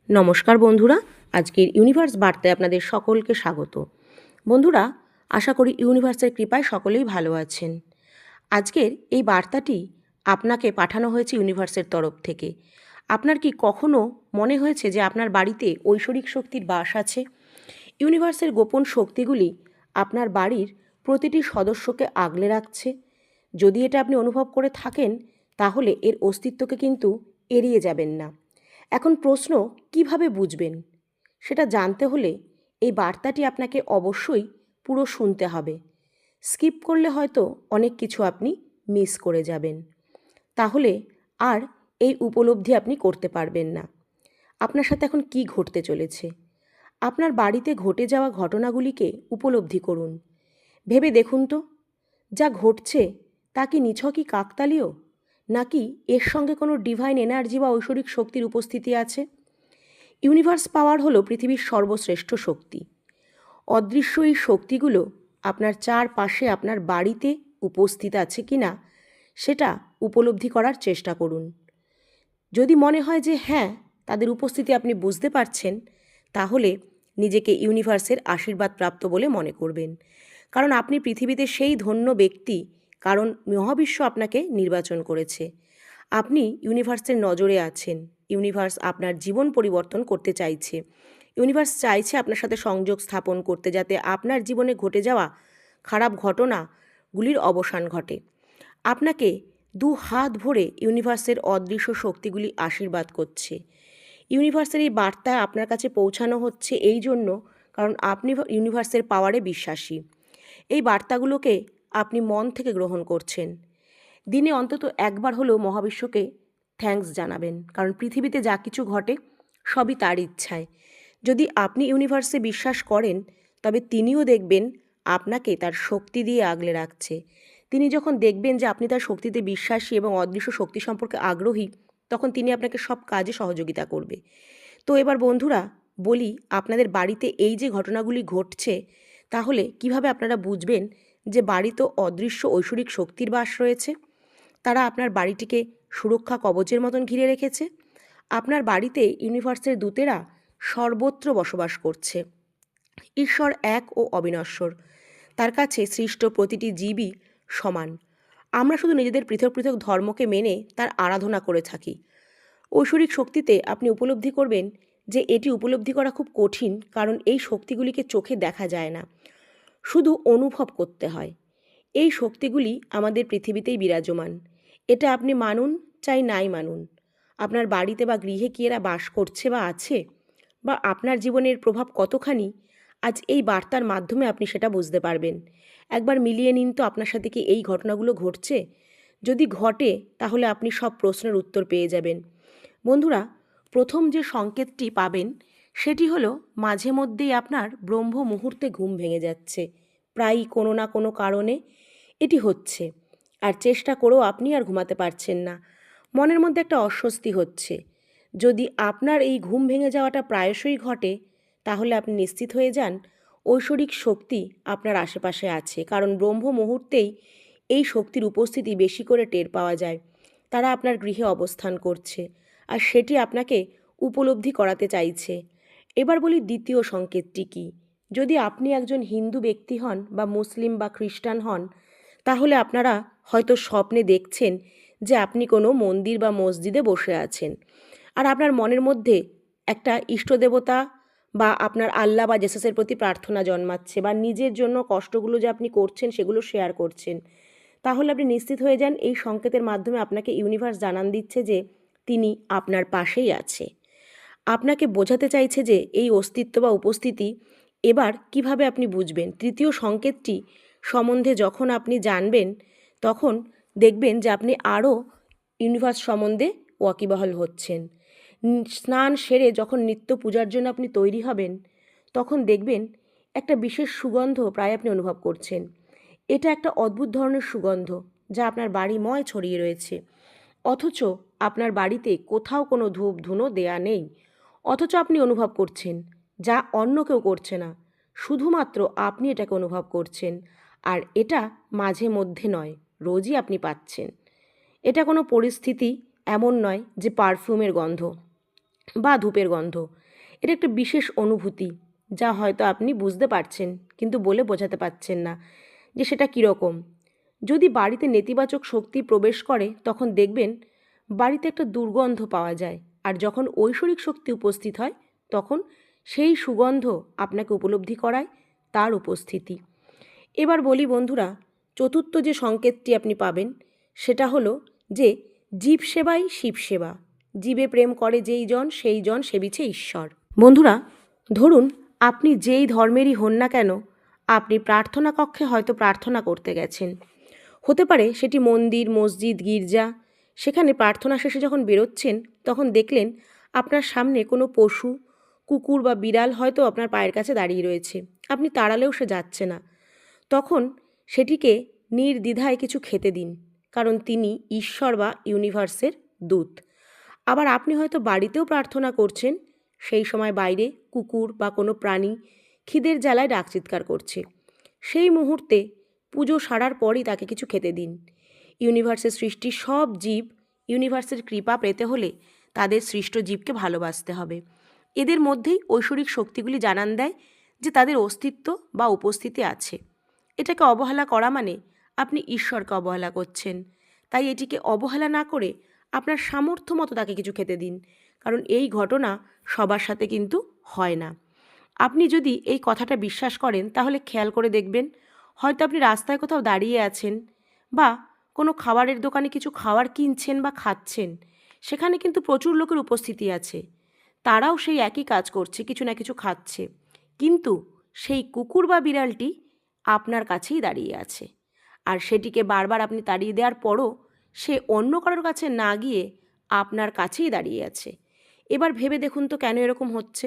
নমস্কার বন্ধুরা, আজকের ইউনিভার্স বার্তায় আপনাদের সকলকে স্বাগত। বন্ধুরা, আশা করি ইউনিভার্সের কৃপায় সকলেই ভালো আছেন। আজকের এই বার্তাটি আপনাকে পাঠানো হয়েছে ইউনিভার্সের তরফ থেকে। আপনার কি কখনো মনে হয়েছে যে আপনার বাড়িতে ঐশ্বরিক শক্তির বাস আছে? ইউনিভার্সের গোপন শক্তিগুলি আপনার বাড়ির প্রতিটি সদস্যকে আগলে রাখছে। যদি এটা আপনি অনুভব করে থাকেন, তাহলে এর অস্তিত্বকে কিন্তু এড়িয়ে যাবেন না। এখন প্রশ্ন, কিভাবে বুঝবেন? সেটা জানতে হলে এই বার্তাটি আপনাকে অবশ্যই পুরো শুনতে হবে। স্কিপ করলে হয়তো অনেক কিছু আপনি মিস করে যাবেন। তাহলে আর এই উপলব্ধি আপনি করতে পারবেন না। আপনার সাথে এখন কি ঘটতে চলেছে? আপনার বাড়িতে ঘটে যাওয়া ঘটনাগুলিকে উপলব্ধি করুন। ভেবে দেখুন তো, যা ঘটছে তা কি নিছকই কাকতালীয়, নাকি এর সঙ্গে কোনো ডিভাইন এনার্জি বা ঐশ্বরিক শক্তির উপস্থিতি আছে? ইউনিভার্স পাওয়ার হলো পৃথিবীর সর্বশ্রেষ্ঠ শক্তি। অদৃশ্য এই শক্তিগুলো আপনার চারপাশে, আপনার বাড়িতে উপস্থিত আছে কি না সেটা উপলব্ধি করার চেষ্টা করুন। যদি মনে হয় যে হ্যাঁ, তাদের উপস্থিতি আপনি বুঝতে পারছেন, তাহলে নিজেকে ইউনিভার্সের আশীর্বাদ প্রাপ্ত বলে মনে করবেন। কারণ আপনি পৃথিবীতে সেই ধন্য ব্যক্তি, কারণ মহাবিশ্ব আপনাকে নির্বাচন করেছে। আপনি ইউনিভার্সের নজরে আছেন। ইউনিভার্স আপনার জীবন পরিবর্তন করতে চাইছে। ইউনিভার্স চাইছে আপনার সাথে সংযোগ স্থাপন করতে, যাতে আপনার জীবনে ঘটে যাওয়া খারাপ ঘটনাগুলির অবসান ঘটে। আপনাকে দু হাত ভরে ইউনিভার্সের অদৃশ্য শক্তিগুলি আশীর্বাদ করছে। ইউনিভার্সের এই বার্তা আপনার কাছে পৌঁছানো হচ্ছে এই জন্য, কারণ আপনি ইউনিভার্সের পাওয়ারে বিশ্বাসী। এই বার্তাগুলোকে আপনি মন থেকে গ্রহণ করছেন। দিনে অন্তত একবার হলেও মহাবিশ্বকে থ্যাঙ্কস জানাবেন, কারণ পৃথিবীতে যা কিছু ঘটে সবই তার ইচ্ছায়। যদি আপনি ইউনিভার্সে বিশ্বাস করেন, তবে তিনিও দেখবেন আপনাকে তার শক্তি দিয়ে আগলে রাখছে। তিনি যখন দেখবেন যে আপনি তার শক্তিতে বিশ্বাসী এবং অদৃশ্য শক্তি সম্পর্কে আগ্রহী, তখন তিনি আপনাকে সব কাজে সহযোগিতা করবে। তো এবার বন্ধুরা বলি, আপনাদের বাড়িতে এই যে ঘটনাগুলি ঘটছে, তাহলে কিভাবে আপনারা বুঝবেন যে বাড়িতে অদৃশ্য ঐশ্বরিক শক্তির বাস রয়েছে? তারা আপনার বাড়িটিকে সুরক্ষা কবচের মতন ঘিরে রেখেছে। আপনার বাড়িতে ইউনিভার্সের দূতেরা সর্বত্র বসবাস করছে। ঈশ্বর এক ও অবিনশ্বর। তার কাছে সৃষ্ট প্রতিটি জীবই সমান। আমরা শুধু নিজেদের পৃথক পৃথক ধর্মকে মেনে তার আরাধনা করে থাকি। ঐশ্বরিক শক্তিতে আপনি উপলব্ধি করবেন যে এটি উপলব্ধি করা খুব কঠিন, কারণ এই শক্তিগুলিকে চোখে দেখা যায় না, শুধু অনুভব করতে হয়। এই শক্তিগুলি আমাদের পৃথিবীতেই বিরাজমান। এটা আপনি মানুন চাই নাই মানুন। আপনার বাড়িতে বা গৃহে কি এরা বাস করছে বা আছে, বা আপনার জীবনের প্রভাব কতখানি, আজ এই বার্তার মাধ্যমে আপনি সেটা বুঝতে পারবেন। একবার মিলিয়ে নিন তো, আপনার সাথে কি এই ঘটনাগুলো ঘটছে? যদি ঘটে, তাহলে আপনি সব প্রশ্নের উত্তর পেয়ে যাবেন। বন্ধুরা, প্রথম যে সংকেতটি পাবেন সেটি হলো মাঝে মধ্যেই আপনার ব্রহ্ম মুহূর্তে ঘুম ভেঙে যাচ্ছে। প্রায়ই কোনো না কোনো কারণে এটি হচ্ছে, আর চেষ্টা করেও আপনি আর ঘুমাতে পারছেন না। মনের মধ্যে একটা অস্বস্তি হচ্ছে। যদি আপনার এই ঘুম ভেঙে যাওয়াটা প্রায়শই ঘটে, তাহলে আপনি নিশ্চিত হয়ে যান ঐশ্বরিক শক্তি আপনার আশেপাশে আছে, কারণ ব্রহ্ম মুহূর্তেই এই শক্তির উপস্থিতি বেশি করে টের পাওয়া যায়। তারা আপনার গৃহে অবস্থান করছে, আর সেটি আপনাকে উপলব্ধি করাতে চাইছে। এবার বলি দ্বিতীয় সংকেতটি কী। যদি আপনি একজন হিন্দু ব্যক্তি হন, বা মুসলিম বা খ্রিস্টান হন, তাহলে আপনারা হয়তো স্বপ্নে দেখছেন যে আপনি কোনো মন্দির বা মসজিদে বসে আছেন, আর আপনার মনের মধ্যে একটা ইষ্টদেবতা বা আপনার আল্লাহ বা জেসাসের প্রতি প্রার্থনা জন্মাচ্ছে, বা নিজের জন্য কষ্টগুলো যে আপনি করছেন সেগুলো শেয়ার করছেন। তাহলে আপনি নিশ্চিত হয়ে যান এই সংকেতের মাধ্যমে আপনাকে ইউনিভার্স জানান দিচ্ছে যে তিনি আপনার পাশেই আছে। আপনাকে বোঝাতে চাইছে যে এই অস্তিত্ব বা উপস্থিতি। এবার কিভাবে আপনি বুঝবেন? তৃতীয় সংকেতটি সম্বন্ধে যখন আপনি জানবেন, তখন দেখবেন যে আপনি আরও ইউনিভার্স সম্বন্ধে ওয়াকিবহাল হচ্ছেন। স্নান সেরে যখন নিত্য পূজার জন্য আপনি তৈরি হবেন, তখন দেখবেন একটা বিশেষ সুগন্ধ প্রায় আপনি অনুভব করছেন। এটা একটা অদ্ভুত ধরনের সুগন্ধ, যা আপনার বাড়িময় ছড়িয়ে রয়েছে। অথচ আপনার বাড়িতে কোথাও কোনো ধূপ ধুনো দেয়া নেই। অথচ আপনি অনুভব করছেন যা অন্য কেউ করছে না। শুধুমাত্র আপনি এটাকে অনুভব করছেন, আর এটা মাঝে মধ্যে নয়, রোজই আপনি পাচ্ছেন। এটা কোনো পরিস্থিতি এমন নয় যে পারফিউমের গন্ধ। বা ধূপের গন্ধ। এটা একটা বিশেষ অনুভূতি, যা হয়তো আপনি বুঝতে পারছেন কিন্তু বলে বোঝাতে পারছেন না যে সেটা কীরকম। যদি বাড়িতে নেতিবাচক শক্তি প্রবেশ করে তখন দেখবেন বাড়িতে একটা দুর্গন্ধ পাওয়া যায়, আর যখন ঐশ্বরিক শক্তি উপস্থিত হয় তখন সেই সুগন্ধ আপনাকে উপলব্ধি করায় তার উপস্থিতি। এবার বলি বন্ধুরা, চতুর্থ যে সংকেতটি আপনি পাবেন সেটা হলো যে জীব সেবাই শিব সেবা। জীবে প্রেম করে যেই জন সেই জন সেবিছে ঈশ্বর। বন্ধুরা, ধরুন আপনি যেই ধর্মেরই হন না কেন, আপনি প্রার্থনা কক্ষে হয়তো প্রার্থনা করতে গেছেন। হতে পারে সেটি মন্দির, মসজিদ, গির্জা। সেখানে প্রার্থনা শেষে যখন বেরোচ্ছেন তখন দেখলেন আপনার সামনে কোনো পশু, কুকুর বা বিড়াল হয়তো আপনার পায়ের কাছে দাঁড়িয়ে রয়েছে। আপনি তাড়ালেও সে যাচ্ছে না। তখন সেটিকে নির্দ্বিধায় কিছু খেতে দিন, কারণ তিনি ঈশ্বর বা ইউনিভার্সের দূত। আবার আপনি হয়তো বাড়িতেও প্রার্থনা করছেন, সেই সময় বাইরে কুকুর বা কোনো প্রাণী খিদের জ্বালায় ডাক চিৎকার করছে। সেই মুহূর্তে পুজো সারার পরই তাকে কিছু খেতে দিন। ইউনিভার্সের সৃষ্টি সব জীব ইউনিভার্সের কৃপা পেতে হলে তাদের সৃষ্ট জীবকে ভালোবাসতে হবে। এদের মধ্যেই ঐশ্বরিক শক্তিগুলি জানান দেয় যে তাদের অস্তিত্ব বা উপস্থিতি আছে। এটাকে অবহেলা করা মানে আপনি ঈশ্বরকে অবহেলা করছেন। তাই এটিকে অবহেলা না করে আপনার সামর্থ্য মতো তাকে কিছু খেতে দিন, কারণ এই ঘটনা সবার সাথে কিন্তু হয় না। আপনি যদি এই কথাটা বিশ্বাস করেন তাহলে খেয়াল করে দেখবেন, হয়তো আপনি রাস্তায় কোথাও দাঁড়িয়ে আছেন বা কোনো খাবারের দোকানে কিছু খাবার কিনছেন বা খাচ্ছেন, সেখানে কিন্তু প্রচুর লোকের উপস্থিতি আছে। তারাও সেই একই কাজ করছে, কিছু না কিছু খাচ্ছে, কিন্তু সেই কুকুর বা বিড়ালটি আপনার কাছেই দাঁড়িয়ে আছে। আর সেটিকে বারবার আপনি তাড়িয়ে দেওয়ার পরও সে অন্য কারোর কাছে না গিয়ে আপনার কাছেই দাঁড়িয়ে আছে। এবার ভেবে দেখুন তো কেন এরকম হচ্ছে।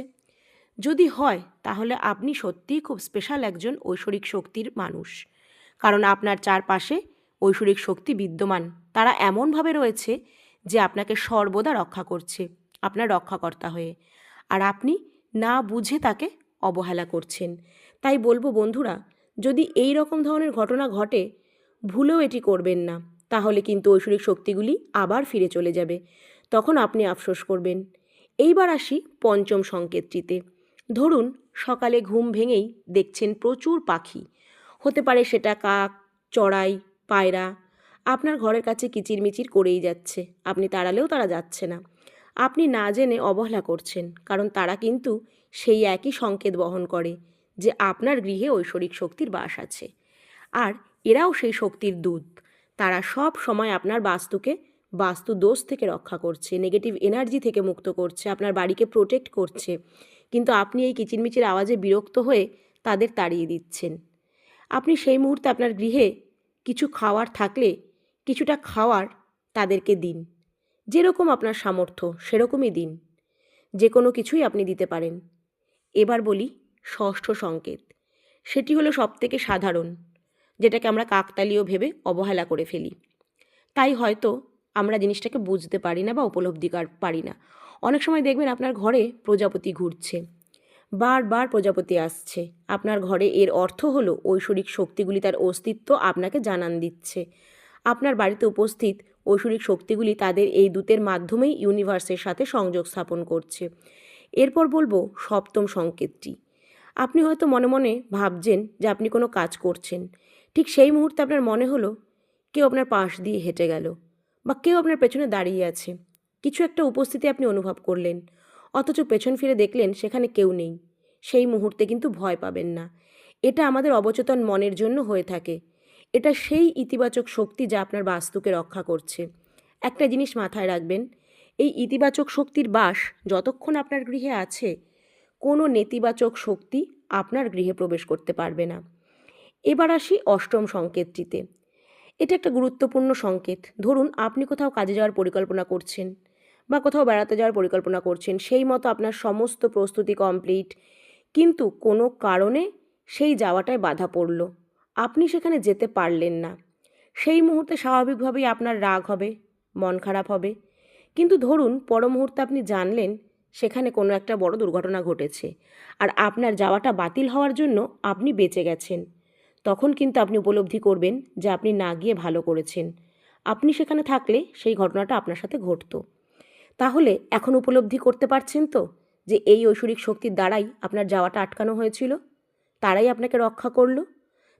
যদি হয় তাহলে আপনি সত্যিই খুব স্পেশাল একজন ঐশ্বরিক শক্তির মানুষ, কারণ আপনার চারপাশে ঐশ্বরিক শক্তি বিদ্যমান। তারা এমনভাবে রয়েছে যে আপনাকে সর্বদা রক্ষা করছে, আপনার রক্ষাকর্তা হয়ে, আর আপনি না বুঝে তাকে অবহেলা করছেন। তাই বলবো বন্ধুরা, যদি এই রকম ধরনের ঘটনা ঘটে, ভুলেও এটি করবেন না, তাহলে কিন্তু ঐশ্বরিক শক্তিগুলি আবার ফিরে চলে যাবে। তখন আপনি আফসোস করবেন। এইবার আসি পঞ্চম সংকেতটিতে। ধরুন সকালে ঘুম ভেঙেই দেখছেন প্রচুর পাখি। হতে পারে সেটা কাক, চড়াই, পায়রা আপনার ঘরের কাছে কিচিরমিচির করেই যাচ্ছে। আপনি তাড়ালেও তারা যাচ্ছে না। আপনি না জেনে অবহেলা করছেন, কারণ তারা কিন্তু সেই একই সংকেত বহন করে যে আপনার গৃহে ঐশ্বরিক শক্তির বাস আছে। আর এরাও সেই শক্তির দূত। তারা সব সময় আপনার বাস্তুকে বাস্তু দোষ থেকে রক্ষা করছে, নেগেটিভ এনার্জি থেকে মুক্ত করছে, আপনার বাড়িকে প্রোটেক্ট করছে। কিন্তু আপনি এই কিচিরমিচির আওয়াজে বিরক্ত হয়ে তাদের তাড়িয়ে দিচ্ছেন। আপনি সেই মুহূর্তে আপনার গৃহে কিছু খাওয়ার থাকলে কিছুটা খাওয়ার তাদেরকে দিন। যেরকম আপনার সামর্থ্য সেরকমই দিন। যে কোনো কিছুই আপনি দিতে পারেন। এবার বলি ষষ্ঠ সংকেত। সেটি হলো সবথেকে সাধারণ, যেটাকে আমরা কাকতালীয় ভেবে অবহেলা করে ফেলি। তাই হয়তো আমরা জিনিসটাকে বুঝতে পারি না বা উপলব্ধি পারি না। অনেক সময় দেখবেন আপনার ঘরে প্রজাপতি ঘুরছে, বারবার প্রজাপতি আসছে আপনার ঘরে। এর অর্থ হলো ঐশ্বরিক শক্তিগুলি তার অস্তিত্ব আপনাকে জানান দিচ্ছে। আপনার বাড়িতে উপস্থিত ঐশ্বরিক শক্তিগুলি তাদের এই দূতের মাধ্যমেই ইউনিভার্সের সাথে সংযোগ স্থাপন করছে। এরপর বলবো সপ্তম সংকেতটি। আপনি হয়তো মনে মনে ভাবছেন যে আপনি কোনো কাজ করছেন, ঠিক সেই মুহূর্তে আপনার মনে হলো কেউ আপনার পাশ দিয়ে হেঁটে গেল বা কেউ আপনার পেছনে দাঁড়িয়ে আছে। কিছু একটা উপস্থিতি আপনি অনুভব করলেন, অথচ পেছন ফিরে দেখলেন সেখানে কেউ নেই। সেই মুহূর্তে কিন্তু ভয় পাবেন না। এটা আমাদের অবচেতন মনের জন্য হয়ে থাকে। এটা সেই ইতিবাচক শক্তি যা আপনার বাস্তুকে রক্ষা করছে। একটা জিনিস মাথায় রাখবেন, এই ইতিবাচক শক্তির বাস যতক্ষণ আপনার গৃহে আছে, কোনো নেতিবাচক শক্তি আপনার গৃহে প্রবেশ করতে পারবে না। এবার আসি অষ্টম সংকেতটিতে। এটা একটা গুরুত্বপূর্ণ সংকেত। ধরুন আপনি কোথাও কাজে যাওয়ার পরিকল্পনা করছেন বা কোথাও বেড়াতে যাওয়ার পরিকল্পনা করছেন, সেই মতো আপনার সমস্ত প্রস্তুতি কমপ্লিট, কিন্তু কোনো কারণে সেই যাওয়াটায় বাধা পড়ল, আপনি সেখানে যেতে পারলেন না। সেই মুহূর্তে স্বাভাবিকভাবেই আপনার রাগ হবে, মন খারাপ হবে। কিন্তু ধরুন পর মুহূর্তে আপনি জানলেন সেখানে কোনো একটা বড় দুর্ঘটনা ঘটেছে আর আপনার যাওয়াটা বাতিল হওয়ার জন্য আপনি বেঁচে গেছেন। তখন কিন্তু আপনি উপলব্ধি করবেন যে আপনি না গিয়ে ভালো করেছেন। আপনি সেখানে থাকলে সেই ঘটনাটা আপনার সাথে ঘটতো। তাহলে এখন উপলব্ধি করতে পারছেন তো যে এই ঐশ্বরিক শক্তির দ্বারাই আপনার যাওয়াটা আটকানো হয়েছিল, তারাই আপনাকে রক্ষা করলো।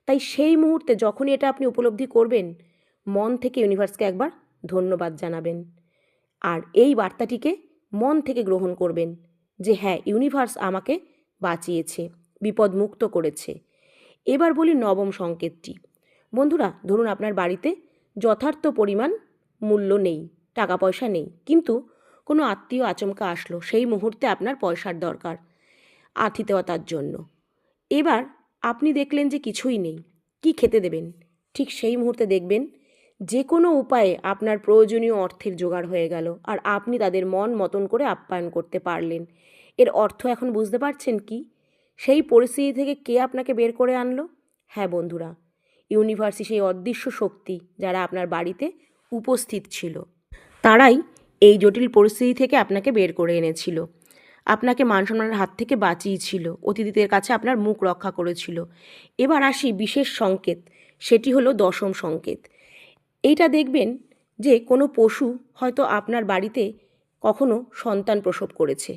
তাই সেই মুহূর্তে যখনই এটা আপনি উপলব্ধি করবেন, মন থেকে ইউনিভার্সকে একবার ধন্যবাদ জানাবেন আর এই বার্তাটিকে মন থেকে গ্রহণ করবেন যে হ্যাঁ, ইউনিভার্স আমাকে বাঁচিয়েছে, বিপদমুক্ত করেছে। এবার বলি নবম সংকেতটি। বন্ধুরা, ধরুন আপনার বাড়িতে যথার্থ পরিমাণ মূল্য নেই, টাকা পয়সা নেই, কিন্তু কোনো আত্মীয় আচমকা আসলো, সেই মুহূর্তে আপনার পয়সার দরকার আতিথেয়তার জন্য। এবার আপনি দেখলেন যে কিছুই নেই, কি খেতে দেবেন? ঠিক সেই মুহূর্তে দেখবেন যে কোনো উপায়ে আপনার প্রয়োজনীয় অর্থের জোগাড় হয়ে গেল আর আপনি তাদের মন মতন করে আপ্যায়ন করতে পারলেন। এর অর্থ এখন বুঝতে পারছেন কি? সেই পরিস্থিতি থেকে কে আপনাকে বের করে আনলো? হ্যাঁ বন্ধুরা, ইউনিভার্সই সেই অদৃশ্য শক্তি যারা আপনার বাড়িতে উপস্থিত ছিল। তারাই এই জটিল পরিস্থিতি থেকে আপনাকে বের করে এনেছিল, আপনাকে মান সম্মানের হাত থেকে বাঁচিয়েছিল, অতিথিদের কাছে আপনার মুখ রক্ষা করেছিল। এবার আসি বিশেষ সংকেত, সেটি হলো দশম সংকেত। এইটা দেখবেন যে কোনো পশু হয়তো আপনার বাড়িতে কখনো সন্তান প্রসব করেছে,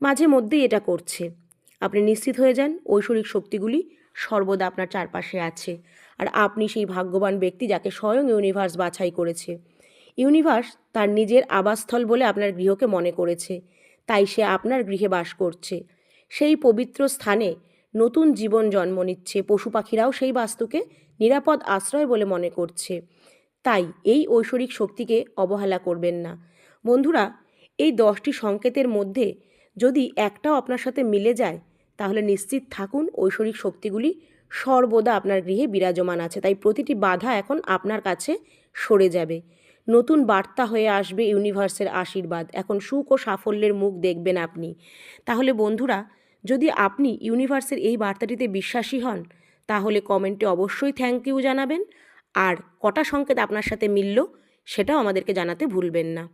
মাঝে মধ্যেই এটা করছে। আপনি নিশ্চিত হয়ে যান ঐশ্বরিক শক্তিগুলি সর্বদা আপনার চারপাশে আছে আর আপনি সেই ভাগ্যবান ব্যক্তি যাকে স্বয়ং ইউনিভার্স বাছাই করেছে। ইউনিভার্স তার নিজের আবাসস্থল বলে আপনার গৃহকে মনে করেছে, তাই সে আপনার গৃহে বাস করছে। সেই পবিত্র স্থানে নতুন জীবন জন্ম নিচ্ছে, পশু পাখিরাও সেই বাস্তুকে নিরাপদ আশ্রয় বলে মনে করছে। তাই এই ঐশ্বরিক শক্তিকে অবহেলা করবেন না। বন্ধুরা, এই 10টি সংকেতের মধ্যে যদি একটাও আপনার সাথে মিলে যায়, তাহলে নিশ্চিত থাকুন ঐশ্বরিক শক্তিগুলি সর্বদা আপনার গৃহে বিরাজমান আছে। তাই প্রতিটি বাধা এখন আপনার কাছে সরে যাবে, নতুন বার্তা হয়ে আসবে ইউনিভার্সের আশীর্বাদ। এখন সুখ ও সাফল্যের মুখ দেখবেন আপনি। তাহলে বন্ধুরা, যদি আপনি ইউনিভার্সের এই বার্তাটিতে বিশ্বাসী হন, তাহলে কমেন্টে অবশ্যই থ্যাংক ইউ জানাবেন আর কটা সংকেত আপনার সাথে মিলল সেটাও আমাদেরকে জানাতে ভুলবেন না।